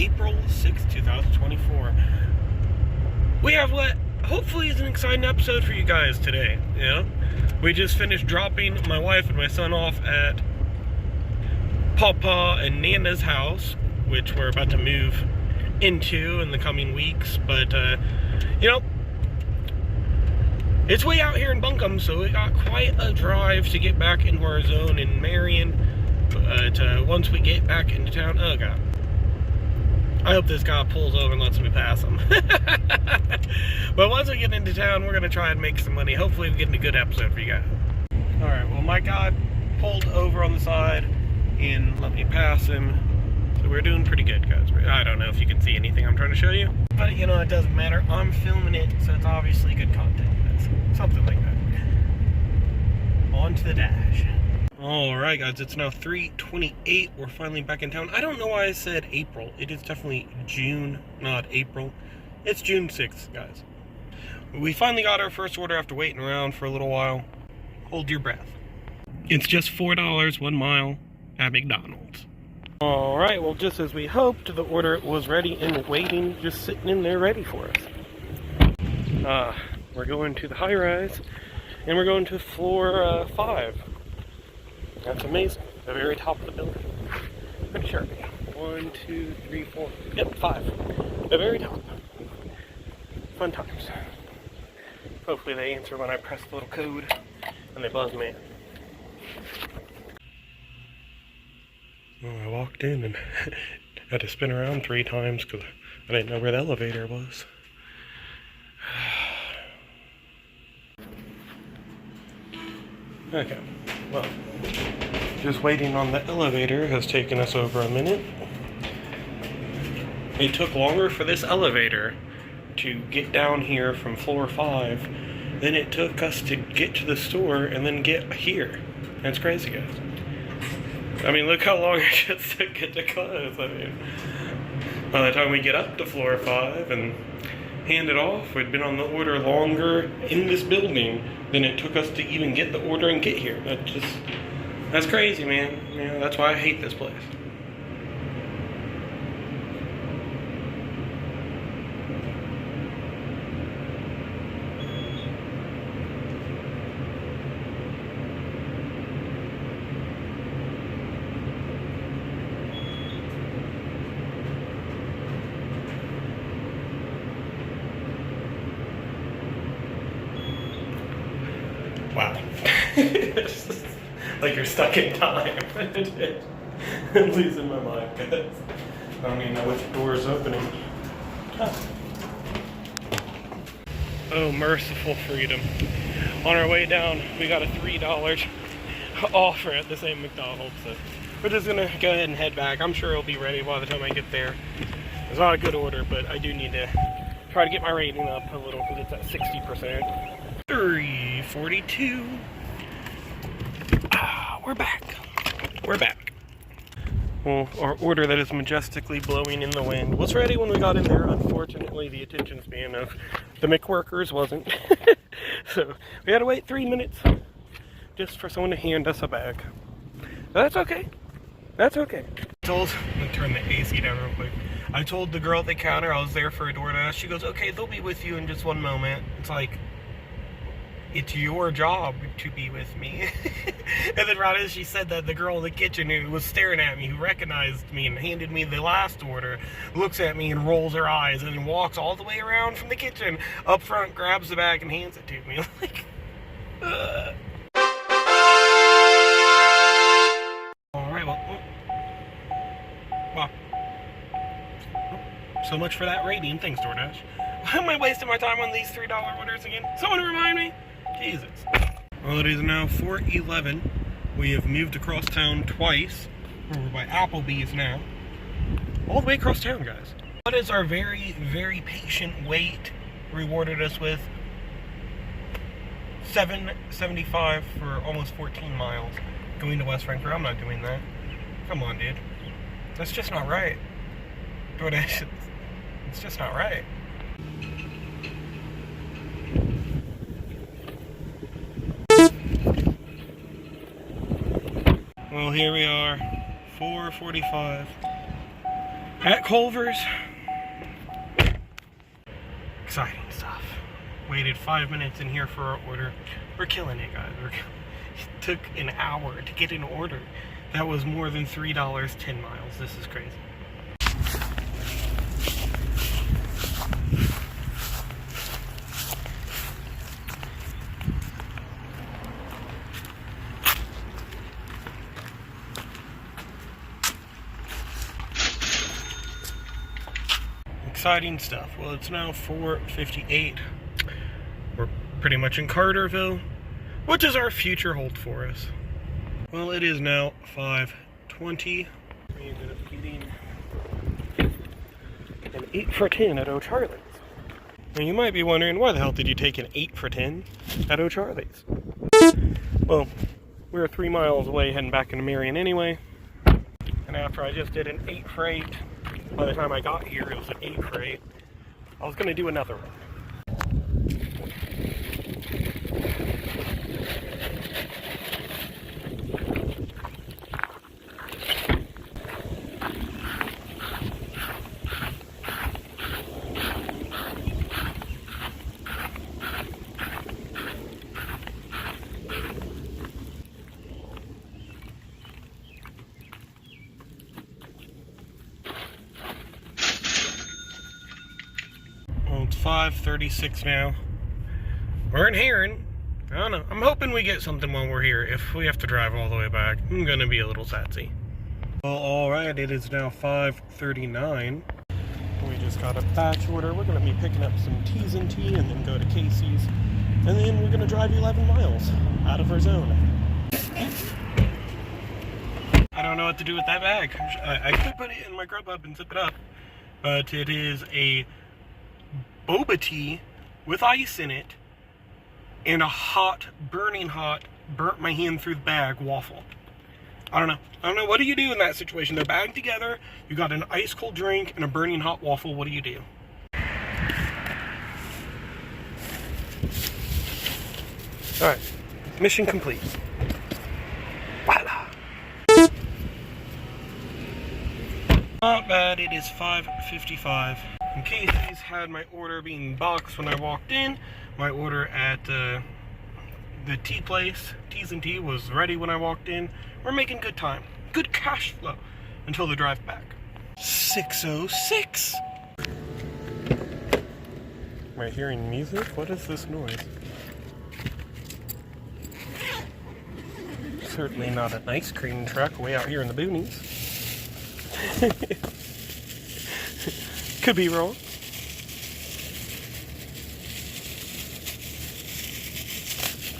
April 6th, 2024. We have what hopefully is an exciting episode for you guys today. Yeah, we just finished dropping my wife and my son off at Papa and Nana's house, which we're about to move into in the coming weeks. But you know, it's way out here in Buncombe, so it got quite a drive to get back into our zone in Marion. But once we get back into town, oh god, I hope this guy pulls over and lets me pass him. But once we get into town, we're going to try and make some money. Hopefully we get a good episode for you guys. Alright, well my guy pulled over on the side and let me pass him. So we're doing pretty good, guys. I don't know if you can see anything I'm trying to show you, but you know, it doesn't matter. I'm filming it, so it's obviously good content. Something like that. On to the dash. Alright guys, it's now 3:28. We're finally back in town. I don't know why I said April. It is definitely June, not April. It's June 6th, guys. We finally got our first order after waiting around for a little while. Hold your breath. It's just $4 1 mile at McDonald's. Alright, well just as we hoped, the order was ready and waiting, just sitting in there ready for us. We're going to the high rise, and we're going to floor 5. That's amazing. The very top of the building. Pretty sure. 1, 2, 3, 4. Yep, 5. The very top. Fun times. Hopefully they answer when I press the little code and they buzz me. Well, I walked in and had to spin around 3 times because I didn't know where the elevator was. Okay, well, just waiting on the elevator has taken us over a minute. It took longer for this elevator to get down here from floor 5 than it took us to get to the store and then get here. That's crazy, guys. I mean, look how long it just took it to close. I mean, by the time we get up to floor 5 and hand it off, we'd been on the order longer in this building than it took us to even get the order and get here. That's crazy, man. You know, that's why I hate this place. Wow. Like you're stuck in time. I'm losing my mind, guys. I don't even know which door is opening. Huh. Oh, merciful freedom. On our way down, we got a $3 offer at the same McDonald's. So we're just gonna go ahead and head back. I'm sure it'll be ready by the time I get there. It's not a good order, but I do need to try to get my rating up a little because it's at 60%. 3:42. We're back. We're back. Well, our order that is majestically blowing in the wind was ready when we got in there. Unfortunately, the attention span of the McWorkers wasn't. So we had to wait 3 minutes just for someone to hand us a bag. But that's okay. That's okay. Let me turn the AC down real quick. I told the girl at the counter I was there for a DoorDash. She goes, okay, they'll be with you in just 1 moment. It's like, it's your job to be with me. And then right as she said that, the girl in the kitchen who was staring at me, who recognized me and handed me the last order, looks at me and rolls her eyes and then walks all the way around from the kitchen up front, grabs the bag and hands it to me. Like, Alright, well, so much for that rating. Thanks, DoorDash. Why am I wasting my time on these $3 orders again? Someone remind me? Jesus. Well, it is now 4:11. We have moved across town twice. We're by Applebee's now. All the way across town, guys. What is our very, very patient wait rewarded us with? $7.75 for almost 14 miles. Going to West Frankfort. I'm not doing that. Come on, dude. That's just not right. DoorDash, it's just not right. Well, here we are, 4:45. at Culver's. Exciting stuff. Waited 5 minutes in here for our order. We're killing it, guys. It took an hour to get an order. That was more than $3, 10 miles. This is crazy. Exciting stuff. Well, it's now 4:58. We're pretty much in Carterville. What does our future hold for us? Well, it is now 5:20. We ended up getting an 8 for 10 at O'Charlie's. And you might be wondering, why the hell did you take an 8 for 10 at O'Charlie's? Well, we were 3 miles away heading back into Marion anyway. And after I just did an 8 for 8, by the time I got here, it was an 8 for 8. I was going to do another one. It's 5:36 now. We're in Heron. I don't know. I'm hoping we get something while we're here. If we have to drive all the way back, I'm gonna be a little satsy. Well, alright, it is now 5:39. We just got a batch order. We're gonna be picking up some T's and T and then go to Casey's. And then we're gonna drive 11 miles out of our zone. I don't know what to do with that bag. I could put it in my Grubhub and zip it up. But it is a boba tea with ice in it and a hot, burning hot, burnt my hand through the bag waffle. I don't know. What do you do in that situation? They're bagged together. You got an ice cold drink and a burning hot waffle. What do you do? Alright. Mission complete. Voila. Not bad. It is 5:55. And Casey's had my order being boxed when I walked in. My order at the tea place, T's and T, was ready when I walked in. We're making good time. Good cash flow until the drive back. 6:06. Am I hearing music? What is this noise? Certainly not an ice cream truck way out here in the boonies. Could be wrong.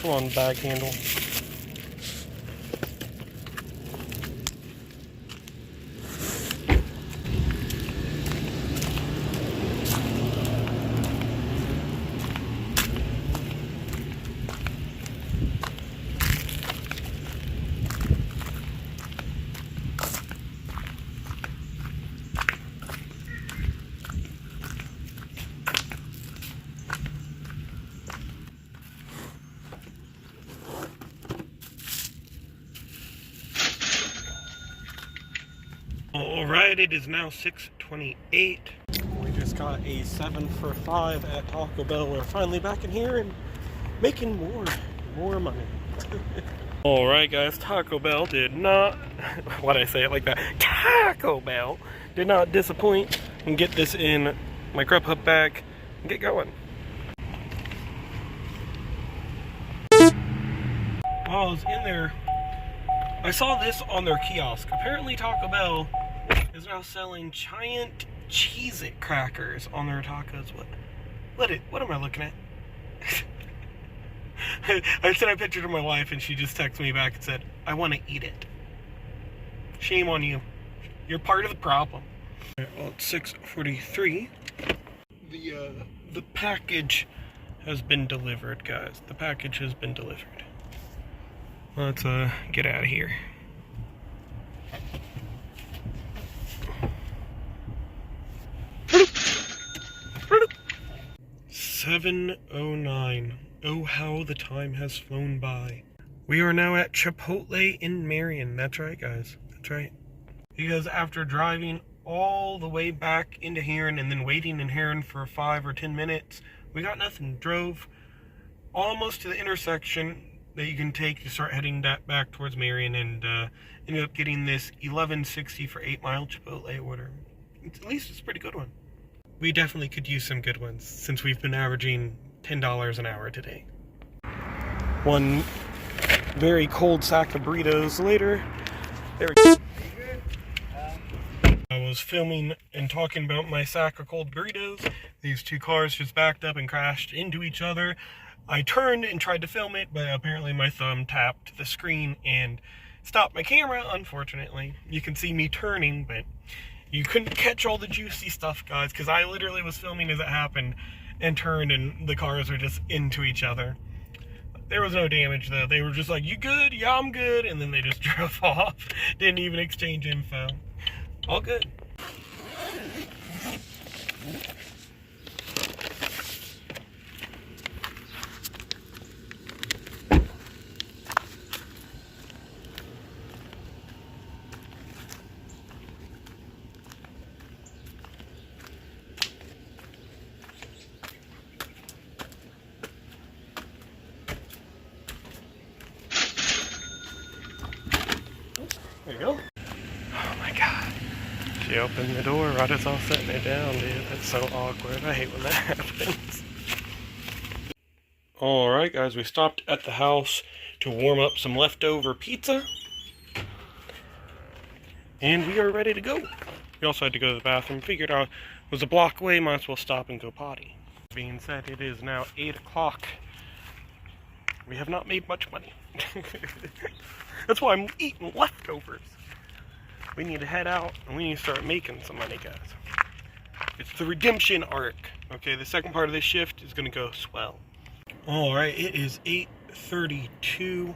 Come on, bag handle. Alright, it is now 6:28. We just got a 7 for 5 at Taco Bell. We're finally back in here and making more money. Alright guys, Taco Bell did not, why'd I say it like that? Taco Bell did not disappoint. And get this in my Grubhub bag and get going. While I was in there, I saw this on their kiosk. Apparently Taco Bell is now selling giant Cheez-It crackers on their tacos. What am I looking at? I sent a picture to my wife and she just texted me back and said, I want to eat it. Shame on you. You're part of the problem. Well, it's 6:43. The package has been delivered, guys. The package has been delivered. Let's get out of here. 7:09. Oh, how the time has flown by. We are now at Chipotle in Marion. That's right, guys. That's right. Because after driving all the way back into Heron and then waiting in Heron for 5 or 10 minutes. We got nothing. Drove almost to the intersection that you can take to start heading back towards Marion, and ended up getting this $11.60 for 8 Mile Chipotle order. At least it's a pretty good one. We definitely could use some good ones since we've been averaging $10 an hour today. One very cold sack of burritos later. There we go. I was filming and talking about my sack of cold burritos. These two cars just backed up and crashed into each other. I turned and tried to film it, but apparently my thumb tapped the screen and stopped my camera, unfortunately. You can see me turning, but you couldn't catch all the juicy stuff, guys, because I literally was filming as it happened and turned and the cars were just into each other. There was no damage, though. They were just like, "You good? Yeah, I'm good." And then they just drove off. Didn't even exchange info. All good. There you go. Oh my god. She opened the door right as I was setting it down, dude. That's so awkward. I hate when that happens. Alright guys, we stopped at the house to warm up some leftover pizza. And we are ready to go. We also had to go to the bathroom. Figured out it was a block away, might as well stop and go potty. Being said, it is now 8 o'clock. We have not made much money. That's why I'm eating leftovers. We need to head out and we need to start making some money, guys. It's the redemption arc. Okay, the second part of this shift is gonna go swell. Alright, it is 8:32.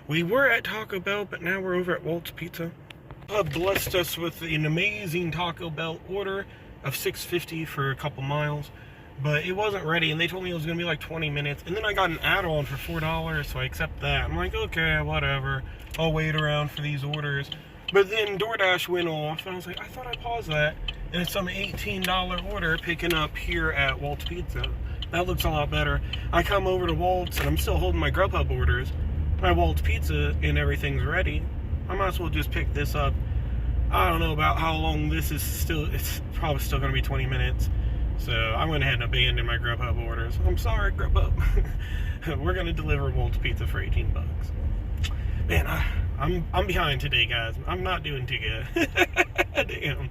We were at Taco Bell, but now we're over at Walt's Pizza. Blessed us with an amazing Taco Bell order of $6.50 for a couple miles. But it wasn't ready, and they told me it was going to be like 20 minutes. And then I got an add-on for $4, so I accept that. I'm like, okay, whatever. I'll wait around for these orders. But then Doordash went off, and I was like, I thought I paused that. And it's some $18 order picking up here at Walt's Pizza. That looks a lot better. I come over to Walt's, and I'm still holding my Grubhub orders. My Walt's Pizza, and everything's ready. I might as well just pick this up. I don't know about how long this is still. It's probably still going to be 20 minutes. So I went ahead and abandoned my Grubhub orders. I'm sorry, Grubhub. We're gonna deliver Walt's Pizza for 18 bucks. Man, I'm behind today, guys. I'm not doing too good. Damn.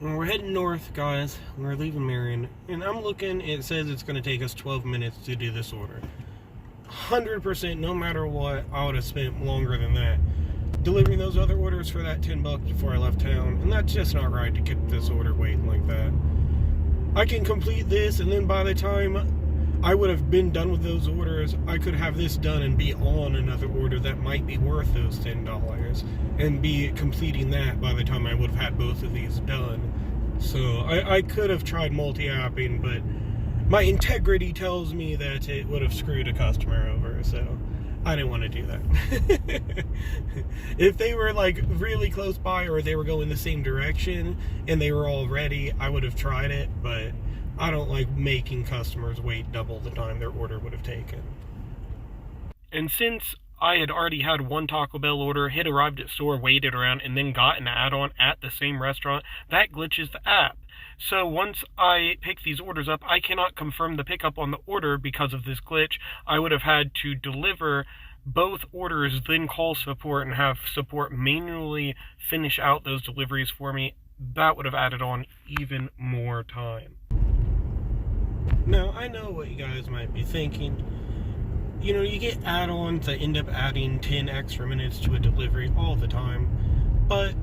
Well, we're heading north, guys. We're leaving Marion, and I'm looking. It says it's gonna take us 12 minutes to do this order. 100%, no matter what, I would have spent longer than that delivering those other orders for that 10 bucks before I left town, and that's just not right to keep this order waiting like that. I can complete this, and then by the time I would have been done with those orders, I could have this done and be on another order that might be worth those $10 and be completing that by the time I would have had both of these done. So I could have tried multi-apping, but my integrity tells me that it would have screwed a customer over, so I didn't want to do that. If they were like really close by or they were going the same direction and they were all ready, I would have tried it, but I don't like making customers wait double the time their order would have taken. And since I had already had one Taco Bell order, had arrived at store, waited around, and then got an add-on at the same restaurant, that glitches the app. So once I pick these orders up, I cannot confirm the pickup on the order because of this glitch. I would have had to deliver both orders, then call support and have support manually finish out those deliveries for me. That would have added on even more time. Now, I know what you guys might be thinking. You know, you get add-ons that end up adding 10 extra minutes to a delivery all the time, but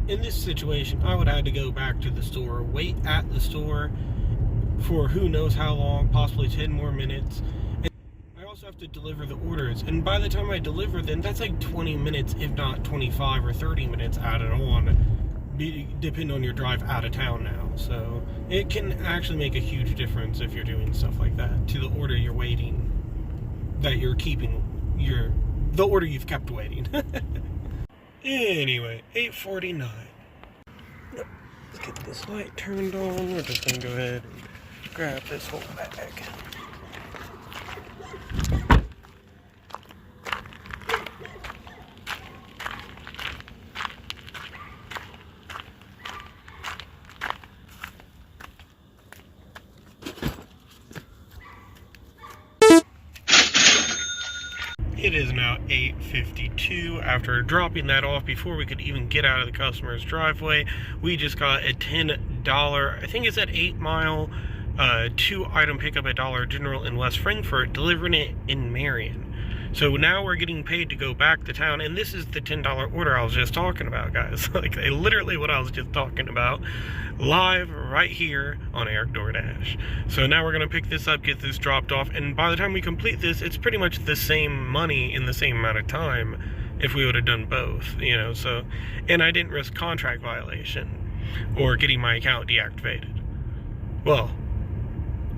in this situation, I would have had to go back to the store, wait at the store for who knows how long, possibly 10 more minutes. And I also have to deliver the orders, and by the time I deliver them, that's like 20 minutes, if not 25 or 30 minutes added on, depending on your drive out of town now. So it can actually make a huge difference if you're doing stuff like that to the order you're waiting, that you're keeping, the order you've kept waiting. Anyway, 8:49. this light turned on, we're just gonna go ahead and grab this whole bag. It is now 8:52. After dropping that off before we could even get out of the customer's driveway, we just got a $10, I think it's at 8 Mile, 2-item pickup at Dollar General in West Frankfort, delivering it in Marion. So now we're getting paid to go back to town, and this is the $10 order I was just talking about, guys. Like, literally what I was just talking about, live right here on Eric Doordash. So now we're gonna pick this up, get this dropped off, and by the time we complete this, it's pretty much the same money in the same amount of time if we would have done both, you know. So, and I didn't risk contract violation or getting my account deactivated. Well,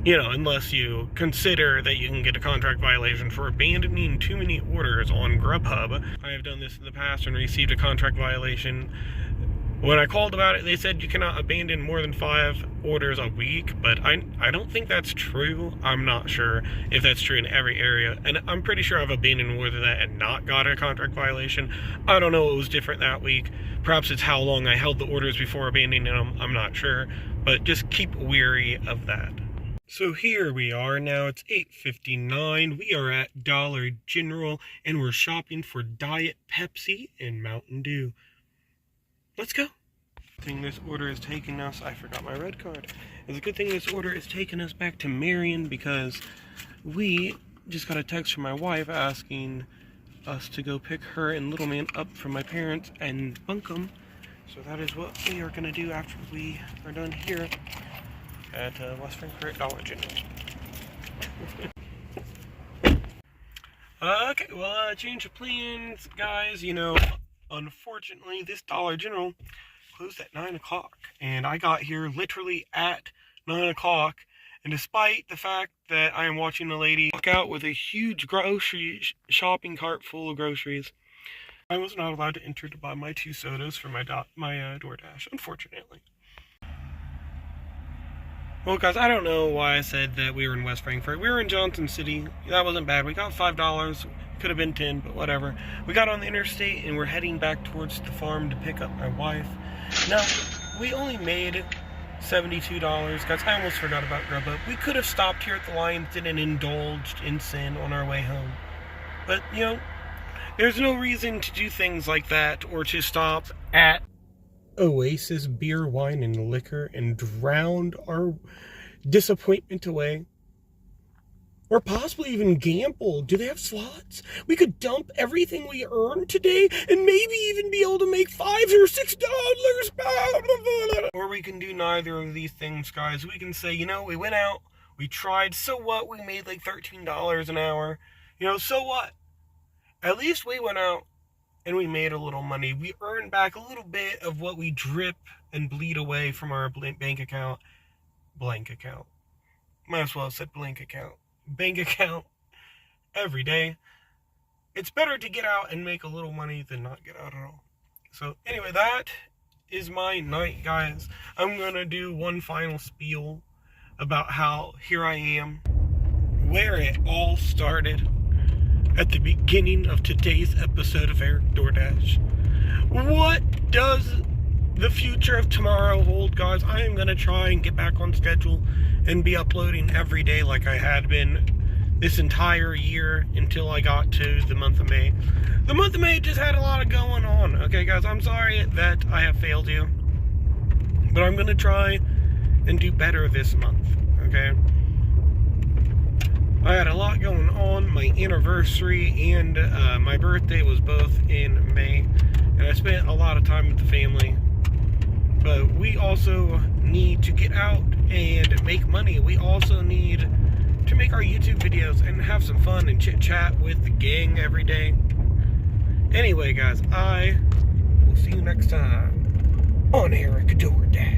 you know, unless you consider that you can get a contract violation for abandoning too many orders on Grubhub. I have done this in the past and received a contract violation. When I called about it, they said you cannot abandon more than 5 orders a week, but I don't think that's true. I'm not sure if that's true in every area, and I'm pretty sure I've abandoned more than that and not got a contract violation. I don't know what was different that week. Perhaps it's how long I held the orders before abandoning them. I'm not sure, but just keep wary of that. So here we are now, it's 8:59, we are at Dollar General, and we're shopping for Diet Pepsi and Mountain Dew. Let's go. Good thing this order is taking us, I forgot my red card. It's a good thing this order is taking us back to Marion, because we just got a text from my wife asking us to go pick her and little man up from my parents and Bunkum. So that is what we are going to do after we are done here at West Frankfort Dollar General. Okay, well, change of plans, guys. You know, unfortunately, this Dollar General closed at 9 o'clock, and I got here literally at 9 o'clock, and despite the fact that I am watching a lady walk out with a huge grocery shopping cart full of groceries, I was not allowed to enter to buy my 2 sodas for my DoorDash, unfortunately. Well, guys, I don't know why I said that we were in West Frankfort. We were in Johnson City. That wasn't bad. We got $5. Could have been 10, but whatever. We got on the interstate, and we're heading back towards the farm to pick up my wife. Now, we only made $72. Guys, I almost forgot about Grubhub. We could have stopped here at the Lions Den and indulged in sin on our way home. But, you know, there's no reason to do things like that or to stop at Oasis Beer, Wine, and Liquor and drowned our disappointment away. Or possibly even gamble. Do they have slots? We could dump everything we earned today and maybe even be able to make $5 or $6. Or we can do neither of these things, guys. We can say, you know, we went out, we tried, so what? We made like $13 an hour. You know, so what? At least we went out and we made a little money. We earned back a little bit of what we drip and bleed away from our bank account. Blank account. Might as well have said blank account. Bank account every day. It's better to get out and make a little money than not get out at all. So anyway, that is my night, guys. I'm gonna do one final spiel about how here I am, where it all started at the beginning of today's episode of Eric Doordash. What does the future of tomorrow hold, guys? I am going to try and get back on schedule and be uploading every day like I had been this entire year until I got to the month of May. The month of May just had a lot of going on. Okay, guys, I'm sorry that I have failed you, but I'm going to try and do better this month, okay? I had a lot going on. My anniversary and my birthday was both in May, and I spent a lot of time with the family. But we also need to get out and make money. We also need to make our YouTube videos and have some fun and chit chat with the gang every day. Anyway, guys, I will see you next time on Eric Doordash.